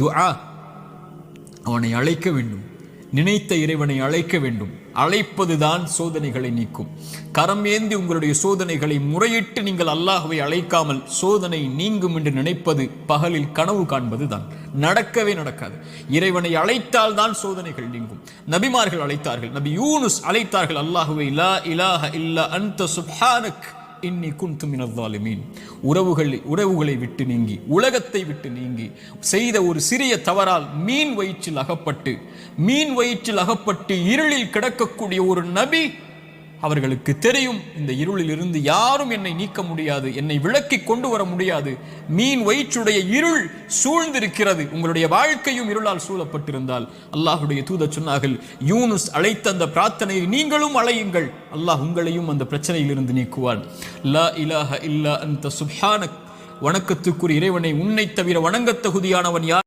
துஆ. அவனை அழைக்க வேண்டும், நினைத்த இறைவனை அழைக்க வேண்டும். அழைப்பதுதான் சோதனைகளை நீக்கும். கரம் ஏந்தி உங்களுடைய சோதனைகளை முறையிட்டு நீங்கள் அல்லாஹ்வை அழைக்காமல் சோதனை நீங்கும் என்று நினைப்பது பகலில் கனவு காண்பது தான். நடக்கவே நடக்காது. இறைவனை அழைத்தால் தான் சோதனைகள் நீங்கும். நபிமார்கள் அழைத்தார்கள். நபி யூனுஸ் அழைத்தார்கள் அல்லாஹ்வை, லா இலாஹ இல்லா அன்த சுப்ஹானக் இன்னி குன்து மினல் ஸாலிமீன். உறவுகளை விட்டு நீங்கி, உலகத்தை விட்டு நீங்கி செய்த ஒரு சிறிய தவறால் மீன் வயிற்றில் அகப்பட்டு இருளில் கிடக்கக்கூடிய ஒரு நபி, அவர்களுக்கு தெரியும் இந்த இருளில் இருந்து யாரும் என்னை நீக்க முடியாது, என்னை விலக்கி கொண்டு வர முடியாது. மீன் வயிற்றுடைய இருள் சூழ்ந்திருக்கிறது. உங்களுடைய வாழ்க்கையும் இருளால் சூழப்பட்டிருந்தால் அல்லாஹ்வுடைய தூதர் சொன்னார்கள், யூனுஸ் அழைத்த அந்த பிரார்த்தனையை நீங்களும் அழையுங்கள், அல்லாஹ் உங்களையும் அந்த பிரச்சனையில் இருந்து நீக்குவான். லா இலாஹ இல்லா அன்த சுப்ஹானக். வணக்கத்துக்குரிய இறைவனை, உன்னை தவிர வணங்கத் தகுதியானவன் யார்?